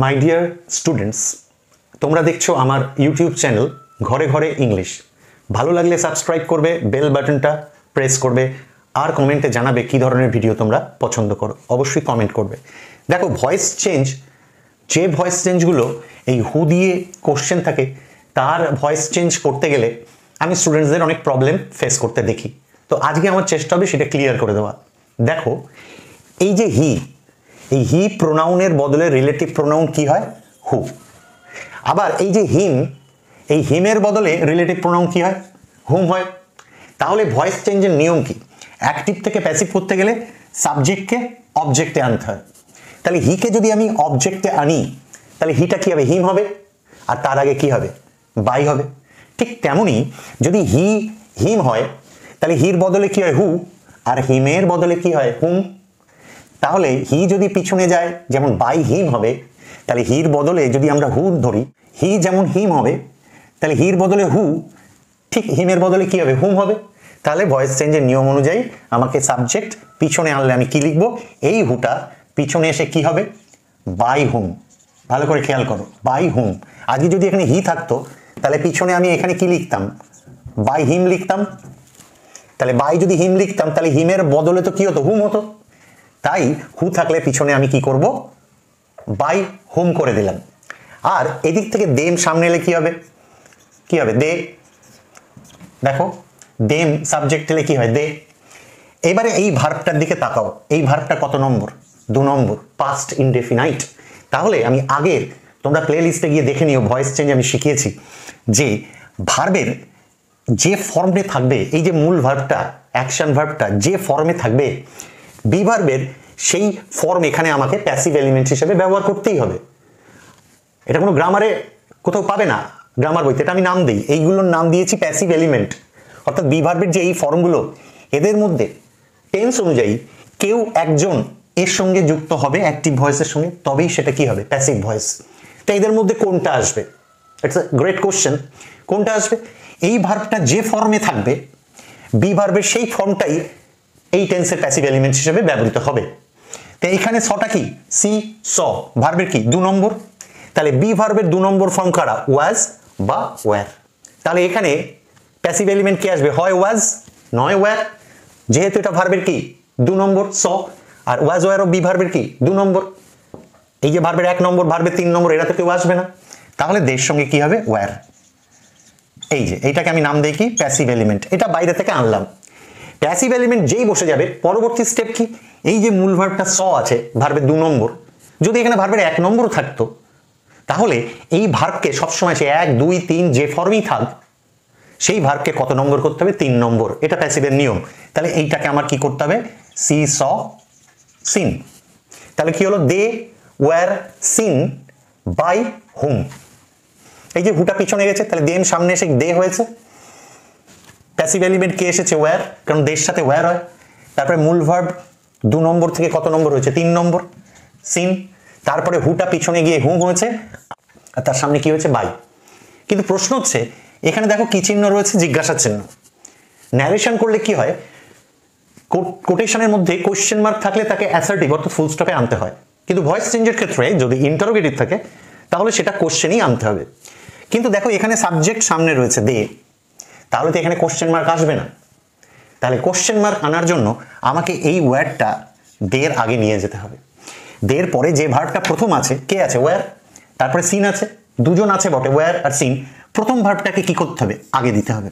My dear students, তোমরা দেখছো আমার ইউটিউব চ্যানেল ঘরে ঘরে ইংলিশ। ভালো লাগলে সাবস্ক্রাইব করবে, বেল বাটনটা প্রেস করবে, আর কমেন্টে জানাবে কী ধরনের ভিডিও তোমরা পছন্দ করো। অবশ্যই কমেন্ট করবে। দেখো, ভয়েস চেঞ্জ, যে ভয়েস চেঞ্জগুলো এই হু দিয়ে কোশ্চেন থাকে, তার ভয়েস চেঞ্জ করতে গেলে আমি স্টুডেন্টসদের অনেক প্রবলেম ফেস করতে দেখি। তো আজকে আমার চেষ্টা হবে সেটা ক্লিয়ার করে দেওয়া। দেখো, এই যে হি, এই হি প্রোনাউনের বদলে রিলেটিভ প্রোনাউন কি হয়? হু। আবার এই যে হিম, এই হিমের বদলে রিলেটিভ প্রোনাউন কি হয়? হুম হয়। তাহলে ভয়েস চেঞ্জের নিয়ম কি? অ্যাক্টিভ থেকে প্যাসিভ করতে গেলে সাবজেক্টকে অবজেক্টে আনতে হয়। তাহলে হিকে যদি আমি অবজেক্টে আনি, তাহলে হিটা কি হবে? হিম হবে। আর তার আগে কি হবে? বাই হবে। ঠিক তেমনই যদি হি হিম হয়, তাহলে হির বদলে কি হয়? হু। আর হিমের বদলে কি হয়? হুম। তাহলে হি যদি পিছনে যায়, যেমন বাই হিম হবে, তাহলে হির বদলে যদি আমরা হু ধরি, হি যেমন হিম হবে, তাহলে হির বদলে হু, ঠিক হিমের বদলে কি হবে? হুম হবে। তাহলে ভয়েস চেঞ্জের নিয়ম অনুযায়ী আমাকে সাবজেক্ট পিছনে আনলে আমি কি লিখব? এই হুটা পিছনে এসে কি হবে? বাই হুম। ভালো করে খেয়াল করো, বাই হুম। আজকে যদি এখানে হি থাকতো, তাহলে পিছনে আমি এখানে কি লিখতাম? বাই হিম লিখতাম। তাহলে বাই যদি হিম লিখতাম, তাহলে হিমের বদলে তো কি হতো? হুম হতো। তাই হু থাকলে পিছনে আমি কি করব? বাই হুম করে দিলাম। আর এদিক থেকে দেম সামনে এলে কি হবে? কি হবে? দে। দেখো, দেম সাবজেক্ট এলে কি হয়? দে। এবারে এই ভার্বটার দিকে তাকাও। এই ভার্বটা কত নম্বর? 2 নম্বর, পাস্ট ইনডেফিনাইট। তাহলে আমি আগের, তোমরা প্লে লিস্টে গিয়ে দেখে নিও, ভয়েস চেঞ্জ আমি শিখিয়েছি যে ভার্বের যে ফর্মে থাকবে, এই যে মূল ভার্বটা, অ্যাকশন ভার্বটা যে ফর্মে থাকবে, বি ভার্বের সেই ফর্ম এখানে আমাকে প্যাসিভ এলিমেন্ট হিসেবে ব্যবহার করতেই হবে। এটা কোনো গ্রামারে কোথাও পাবে না, গ্রামার বইতে। এটা আমি নাম দিই, এইগুলোর নাম দিয়েছি প্যাসিভ এলিমেন্ট। অর্থাৎ বি ভার্বের যে এই ফর্মগুলো, এদের মধ্যে টেন্স অনুযায়ী কেউ একজন এর সঙ্গে যুক্ত হবে অ্যাক্টিভ ভয়েসের সঙ্গে, তবেই সেটা কি হবে? Passive voice. তো এদের মধ্যে কোনটা আসবে? It's a great question. কোনটা আসবে? এই ভার্বটা যে ফর্মে থাকবে, বি ভার্বের সেই ফর্মটাই এই টেন্সের প্যাসিভ এলিমেন্ট হিসেবে ব্যবহৃত হবে। তো এইখানে সটা কি? সি, স ভার্বের কি? 2 নম্বর। তাহলে বি ভার্বের 2 নম্বর ফর্ম কারা? ওয়াজ বা ওয়্যার। তাহলে এখানে প্যাসিভ এলিমেন্ট কি আসবে? হয় ওয়াজ, নয় ওয়্যার। যেহেতু এটা ভার্বের কি? 2 নম্বর স, আর ওয়াজ ওয়্যার ও বি ভার্বের কি? 2 নম্বর। এই যে ভার্বের 1 নম্বর, ভার্বের 3 নম্বর, এরা তো কেউ আসবে না। তাহলে দের সঙ্গে কি হবে? ওয়্যার। এই যে এইটাকে আমি নাম দিই কি? Passive element. এটা বাইরে থেকে আনলাম। প্যাসিভ এলিমেন্ট যেই বসে যাবে, পরবর্তী স্টেপ কি? এই যে মূল ভার্বটা স আছে, ভার্বের 2 নম্বর, যদি এখানে ভার্বের 1 নম্বর থাকতো, তাহলে এই ভার্বকে সবসময় সে 1, 2, 3 যে ফর্মেই থাক, সেই ভার্বকে কত নম্বর করতে হবে? 3 নম্বর। এটা প্যাসিভের নিয়ম। তাহলে এইটাকে আমার কি করতে হবে? সি, স, সিন। তাহলে কি হলো? দে ওয়্যার সিন বাই হুম। এই যে হুটা পিছনে গেছে, তাহলে দেন সামনে এসে দে হয়েছে। প্যাসিভ এলিমেন্ট কে এসেছে? ওয়্যার, কারণ দের সাথে ওয়্যার হয়। তারপরে মূল ভার্ব 2 নম্বর থেকে কত নম্বর হয়েছে? 3 নম্বর, সিন। তারপরে হুটা পিছনে গিয়ে হুম হয়েছে, আর তার সামনে কি হয়েছে? বাই। কিন্তু প্রশ্ন হচ্ছে, এখানে দেখো কি চিহ্ন রয়েছে? জিজ্ঞাসা চিহ্ন। ন্যারেশন করলে কি হয়? কোটেশনের মধ্যে কোশ্চেন মার্ক থাকলে তাকে অ্যাসার্টিভ অর্থাৎ ফুল স্টপে আনতে হয়। কিন্তু ভয়েস চেঞ্জের ক্ষেত্রে যদি ইন্টারোগেটিভ থাকে, তাহলে সেটা কোশ্চেনই আনতে হবে। কিন্তু দেখো, এখানে সাবজেক্ট সামনে রয়েছে দে, তাহলে তো এখানে কোশ্চেন মার্ক আসবে না। তাহলে কোশ্চেন মার্ক আনার জন্য আমাকে এই ওয়্যারটা দের আগে নিয়ে যেতে হবে। দের পরে যে ভার্বটা প্রথম আছে, কে আছে? ওয়্যার। তারপরে সিন আছে, দুজন আছে বটে, ওয়্যার আর সিন। প্রথম ভার্বটাকে কি করতে হবে? আগে দিতে হবে।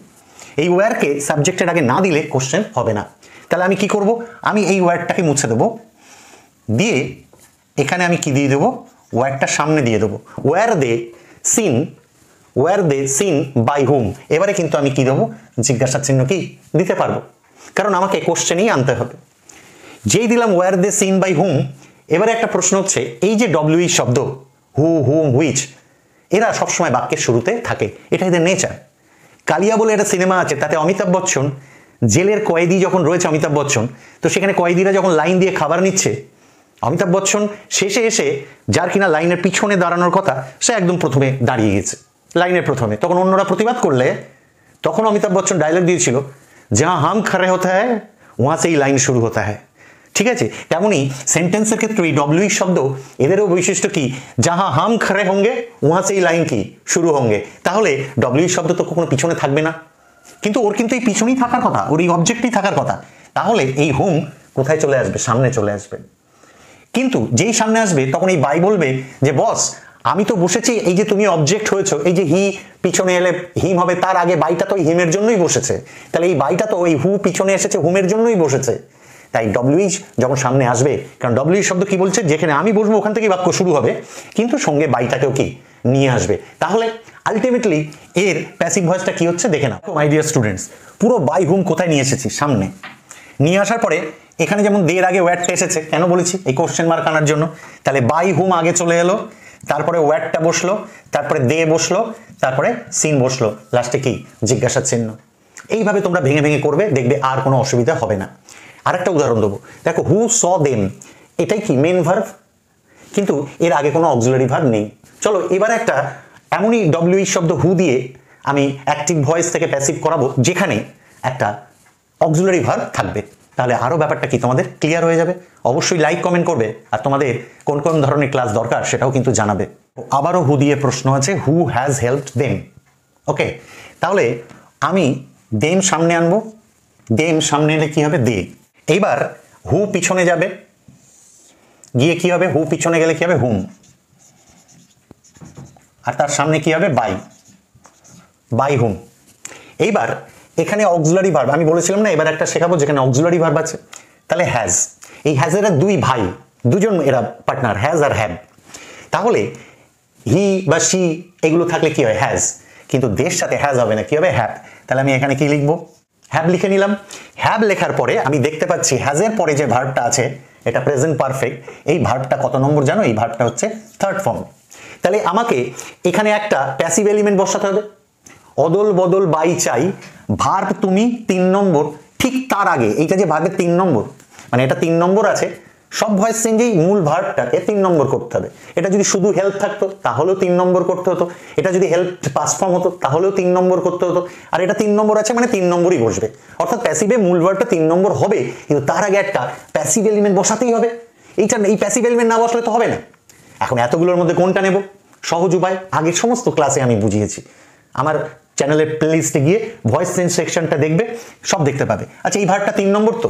এই ওয়্যারকে সাবজেক্টের আগে না দিলে কোশ্চেন হবে না। তাহলে আমি কি করব? আমি এই ওয়্যারটাকে মুছে দেবো, দিয়ে এখানে আমি কি দিয়ে দেবো? ওয়্যারটা সামনে দিয়ে দেবো। ওয়্যার দে সিন, ওয়্যার দে সিন বাই হুম। এবারে কিন্তু আমি কি দেবো? জিজ্ঞাসা চিহ্ন কি দিতে পারবো, কারণ আমাকে কোশ্চেনই আনতে হবে। যেই দিলাম ওয়্যার দে সিন বাই হুম, এবারে একটা প্রশ্ন হচ্ছে, এই যে ডব্লিউই শব্দ, হু, হুম, হুইচ, এরা সবসময় বাক্যের শুরুতে থাকে, এটা এদের নেচার। কালিয়া বলে একটা সিনেমা আছে, তাতে অমিতাভ বচ্চন জেলের কয়েদি যখন রয়েছে, অমিতাভ বচ্চন, তো সেখানে কয়েদিরা যখন লাইন দিয়ে খাবার নিচ্ছে, অমিতাভ বচ্চন শেষে এসে যার কিনা লাইনের পিছনে দাঁড়ানোর কথা, সে একদম প্রথমে দাঁড়িয়ে গেছে, লাইনের প্রথমে। তখন অন্যরা প্রতিবাদ করলে তখন অমিতাভ বচ্চন ডায়লগ দিয়েছিল, जहां हम खड़े होता है वहां से ही लाइन शुरू होता है। ঠিক আছে, তেমনই সেন্টেন্সের ক্ষেত্রে ডব্লিউ শব্দ এদেরও বৈশিষ্ট্য কি, যাহা হাম খড়ে হোঙ্গে ওহা সেই লাইন কি শুরু হোঙ্গে। তাহলে ডব্লিউ শব্দ তো কখনো পিছনে থাকবে না, কিন্তু ওর কিন্তু এই পিছনেই থাকার কথা, ওর এই অবজেক্টই থাকার কথা। তাহলে এই হোম কোথায় চলে আসবে, সামনে চলে আসবে। কিন্তু যেই সামনে আসবে তখন এই বাই বলবে যে বস আমি তো বসেছি, এই যে তুমি অবজেক্ট হয়েছো, এই যে হি পিছনে এলে হিম হবে, তার আগে বাইটা তো হিমের জন্যই বসেছে, তাহলে এই বাইটা তো ওই হু পিছনে এসেছে হুমের জন্যই বসেছে। তাই ডব্লিউ যখন সামনে আসবে, কারণ ডব্লিউ শব্দ কি বলছে, যেখানে আমি বসবো ওখান থেকেই বাক্য শুরু হবে, কিন্তু সঙ্গে বাইটাকেও কি নিয়ে আসবে। তাহলে আলটিমেটলি এর প্যাসিভ ভয়েসটা কি হচ্ছে দেখে নাও। মাই ডিয়ার স্টুডেন্টস, পুরো বাই হুম কোথায় নিয়ে এসেছি, সামনে নিয়ে আসার পরে এখানে যেমন দের আগে ওয়ার্ডটা এসেছে, কেন বলেছি, এই কোশ্চেন মার্ক আনার জন্য। তাহলে বাই হুম আগে চলে এলো, তারপরে ওয়ার্ডটা বসলো, তারপরে দে বসলো, তারপরে সিন বসলো, লাস্টে কি জিজ্ঞাসা চিহ্ন। এইভাবে তোমরা ভেঙে ভেঙে করবে, দেখবে আর কোনো অসুবিধা হবে না। আরেকটা উদাহরণ দেবো, দেখো হু স দেম, এটাই কি মেন ভার্ব, কিন্তু এর আগে কোনো অক্সিলারি ভার্ব নেই। চলো এবারে একটা এমনই ডব্লিউ শব্দ হু দিয়ে আমি অ্যাক্টিভ ভয়েস থেকে প্যাসিভ করাবো, যেখানে একটা অক্সিলারি ভার্ব থাকবে। তাহলে আরো ব্যাপারটা কি তোমাদের ক্লিয়ার হয়ে যাবে। অবশ্যই লাইক কমেন্ট করবে, আর তোমাদের কোন কোন ধরনের ক্লাস দরকার সেটাও কিন্তু জানাবে। আবারও হু দিয়ে প্রশ্ন আছে, হু হ্যাজ হেল্পড দেম। ওকে, তাহলে আমি দেম সামনে আনবো, দেম সামনে এলে কি হবে, দে। এইবার হু পিছনে যাবে, গিয়ে কি হবে, হু পিছনে গেলে কি হবে, হুম, আর তার সামনে কি হবে, বাই, বাই হুম। এইবার এখানে অক্সিলারি ভার্ব আমি বলেছিলাম না, এবার একটা শেখাবো যেখানে অক্সিলারি ভার্ব আছে। তাহলে হ্যাজ, এই হ্যাজের দুই ভাই, দুজন এরা পার্টনার, হ্যাজ আর হ্যাভ। তাহলে হি বা সি এগুলো থাকলে কি হয়, হ্যাজ, কিন্তু দের সাথে হ্যাজ হবে না, কি হবে, হ্যাভ। তাহলে আমি এখানে কি লিখবো, হ্যাভ লিখে নিলাম। হ্যাভ লেখার পরে আমি দেখতে পাচ্ছি হ্যাজের পরে যে ভার্বটা আছে এটা প্রেজেন্ট পারফেক্ট, এই ভার্বটা কত নম্বর জানো, এই ভার্বটা হচ্ছে থার্ড ফর্ম। তাহলে আমাকে এখানে একটা প্যাসিভ এলিমেন্ট বসাতে হবে, অদল বদল বাই চাই, ভার্ব তুমি 3 নম্বর, ঠিক তার আগে এইটা যে ভার্বের 3 নম্বর, মানে এটা 3 নম্বর আছে, সব ভয়েস চেঞ্জেই মূল ভার্বটাকে 3 নম্বর করতে হবে। এটা যদি শুধু হেল্প থাকতো তাহলেও 3 নম্বর করতে হতো, এটা যদি হেল্প পাস ফর্ম হতো তাহলেও 3 নম্বর করতে হতো, আর এটা 3 নম্বর আছে মানে 3 নম্বরই বসবে। অর্থাৎ প্যাসিভে মূল ভার্বটা 3 নম্বর হবে, কিন্তু তার আগে একটা প্যাসিভ এলিমেন্ট বসাতেই হবে। এই প্যাসিভ এলিমেন্ট না বসলে তো হবে না। এখন এতগুলোর মধ্যে কোনটা নেব, সহজ উপায় আগের সমস্ত ক্লাসে আমি বুঝিয়েছি, আমার চ্যানেলের প্লেলিস্টে গিয়ে ভয়েস চেঞ্জ সেকশনটা দেখবে, সব দেখতে পাবে। আচ্ছা এই ভার্বটা 3 নম্বর, তো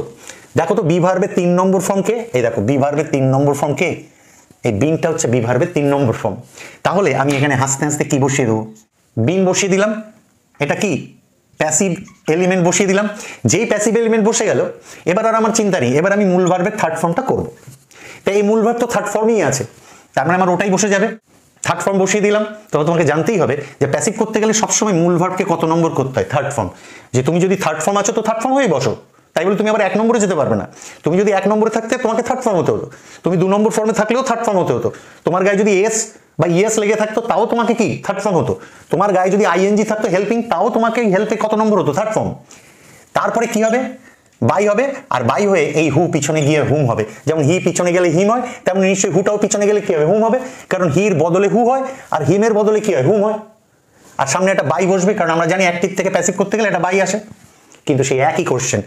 দেখো তো বি ভার্বের 3 নম্বর ফর্ম কে, এই দেখো বি ভার্বের 3 নম্বর ফর্ম কে, এই বিনটা হচ্ছে বি ভার্বের 3 নম্বর ফর্ম। তাহলে আমি এখানে হাসতে হাসতে কি বসিয়ে দেবো, বিন বসিয়ে দিলাম, এটা কি প্যাসিভ এলিমেন্ট বসিয়ে দিলাম। যেই প্যাসিভ এলিমেন্ট বসে গেল, এবার আর আমার চিন্তা নেই, এবার আমি মূল ভার্বের থার্ড ফর্মটা করবো। তাই এই মূল ভার্ব তো থার্ড ফর্মই আছে, তার মানে আমার ওটাই বসে যাবে, থার্ড ফর্ম বসিয়ে দিলাম। তবে তোমাকে জানতেই হবে যে প্যাসিভ করতে গেলে সবসময় মূল ভার্বকে কত নম্বর করতে হয়, থার্ড ফর্ম। যে তুমি যদি থার্ড ফর্ম আছো তো থার্ড ফর্ম হয়ে বসো, তাই বলে তুমি আবার 1 নম্বরে যেতে পারবে না। তুমি যদি 1 নম্বরে থাকতে তোমাকে থার্ড ফর্ম হতে হতো, তুমি 2 নম্বর ফর্মে থাকলেও থার্ড ফর্ম হতে হতো, তোমার গায়ে যদি এস বা ইএস লেগে থাকতো তাও তোমাকে কি থার্ড ফর্ম হতো, তোমার গায়ে যদি আইএনজি থাকতো হেল্পিং, তাও তোমাকে হেল্পে কত নম্বর হতো, থার্ড ফর্ম। তারপরে কি হবে, বাই হবে, আর বাই হয়ে এই হু পিছনে গিয়ে হুম হবে। যেমন হি পিছনে গেলে হিম হয়, তেমন নিশ্চয়ই হুটাও পিছনে গেলে কি হবে, হুম হবে, কারণ হির বদলে হু হয় আর হিমের বদলে কি হয়, হুম হয়। আর সামনে একটা বাই বসবে, কারণ আমরা জানি অ্যাক্টিভ থেকে প্যাসিভ করতে গেলে একটা বাই আসে। কিন্তু সেই একই কোশ্চেন,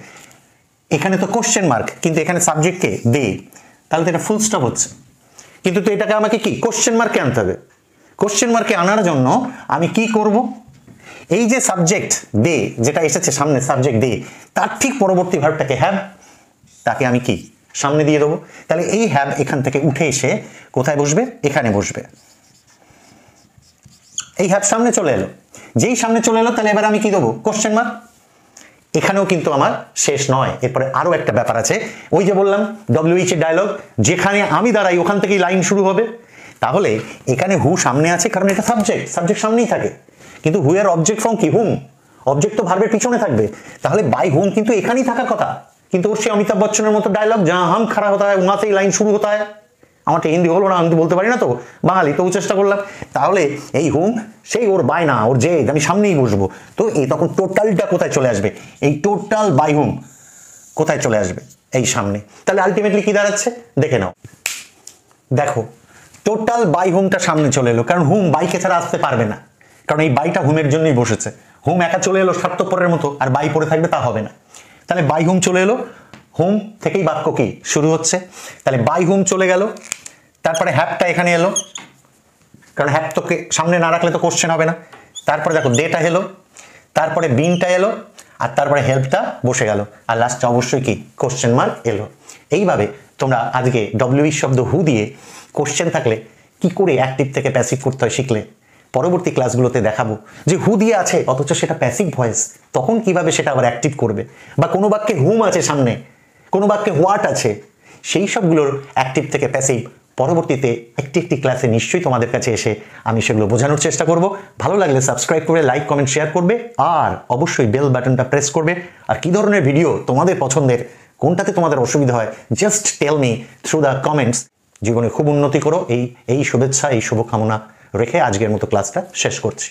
এখানে তো কোশ্চেন মার্ক, কিন্তু এখানে সাবজেক্টকে দে, তাহলে তো এটা ফুল স্টপ হচ্ছে। কিন্তু তো এটাকে আমাকে কি কোশ্চেন মার্কে আনতে হবে। কোশ্চেন মার্কে আনার জন্য আমি কি করব, এই যে সাবজেক্ট দে যেটা এসেছে সামনে, সাবজেক্ট দে, তার ঠিক পরবর্তী ভার্বটাকে হ্যাভ, তাকে আমি কি সামনে দিয়ে দেবো। তাহলে এই হ্যাভ এখান থেকে উঠে এসে কোথায় বসবে, এখানে বসবে। এই হ্যাভ সামনে চলে এলো, যেই সামনে চলে এলো তাহলে এবার আমি কি দেবো, কোশ্চেন মার্ক। এখানেও কিন্তু আমার শেষ নয়, এরপরে আরো একটা ব্যাপার আছে। ওই যে বললাম ডব্লিউএইচ এর ডায়লগ, যেখানে আমি দাঁড়াই ওখান থেকেই লাইন শুরু হবে। তাহলে এখানে হু সামনে আছে কারণ এটা সাবজেক্ট, সাবজেক্ট সামনেই থাকে, কিন্তু হু এর অবজেক্ট ফর্ম কি, হুম, অবজেক্ট তো ভার্বের পিছনে থাকবে। তাহলে বাই হুম কিন্তু এখানেই থাকার কথা, কিন্তু ওর সে অমিতাভ বচ্চনের মতো ডায়লগ, যা হাম খাড়া হতা হয় ওনা সেই লাইন শুরু হতা হয়। আমার হিন্দি হলো না, আমি তো বলতে পারি না, তো বাঙালি তবু চেষ্টা করলাম। তাহলে এই হুম সেই ওর বাই না, ওর যে আমি সামনেই বসবো, তো এই তখন টোটালটা কোথায় চলে আসবে, এই টোটাল বাই হুম কোথায় চলে আসবে, এই সামনে। তাহলে আলটিমেটলি কি দাঁড়াচ্ছে দেখে নাও, দেখো টোটাল বাই হুমটা সামনে চলে এলো, কারণ হুম বাইকে ছাড়া আসতে পারবে না, কারণ এই বাইটা হুমের জন্যই বসেছে। হুম একা চলে এলো স্বার্থপরের মতো, আর বাই পড়ে থাকবে তা হবে না। তাহলে বাই হুম চলে এলো, হুম থেকেই বাক্য কি শুরু হচ্ছে, তাহলে বাই হুম চলে গেল, তারপরে হ্যাভটা এখানে এলো, কারণ হ্যাভ তোকে সামনে না রাখলে তো কোশ্চেন হবে না। তারপরে দেখো দেটা এলো, তারপরে বিনটা এলো, আর তারপরে হেল্পটা বসে গেল, আর লাস্টে অবশ্যই কি কোশ্চেন মার্ক এলো। এইভাবে তোমরা আজকে ডব্লিউই শব্দ হু দিয়ে কোশ্চেন থাকলে কি করে অ্যাক্টিভ থেকে প্যাসিভ করতে হয় শিখলে। পরবর্তী ক্লাসগুলোতে দেখাবো যে হু দিয়ে আছে অথচ সেটা প্যাসিভ ভয়েস, তখন কিভাবে সেটা আবার অ্যাক্টিভ করবে, বা কোনো বাক্যে হুম আছে সামনে, কোনো বাক্যে হোয়াট আছে, সেই সবগুলোর অ্যাক্টিভ থেকে প্যাসিভ পরবর্তীতে একটি একটি ক্লাসে নিশ্চয়ই তোমাদের কাছে এসে আমি সেগুলো বোঝানোর চেষ্টা করব। ভালো লাগলে সাবস্ক্রাইব করে লাইক কমেন্ট শেয়ার করবে, আর অবশ্যই বেল বাটনটা প্রেস করবে। আর কি ধরনের ভিডিও তোমাদের পছন্দের, কোনটাতে তোমাদের অসুবিধা হয়, just tell me through the comments. জীবনে খুব উন্নতি করো, এই শুভেচ্ছা, এই শুভকামনা রেখে আজকের মতো ক্লাসটা শেষ করছি।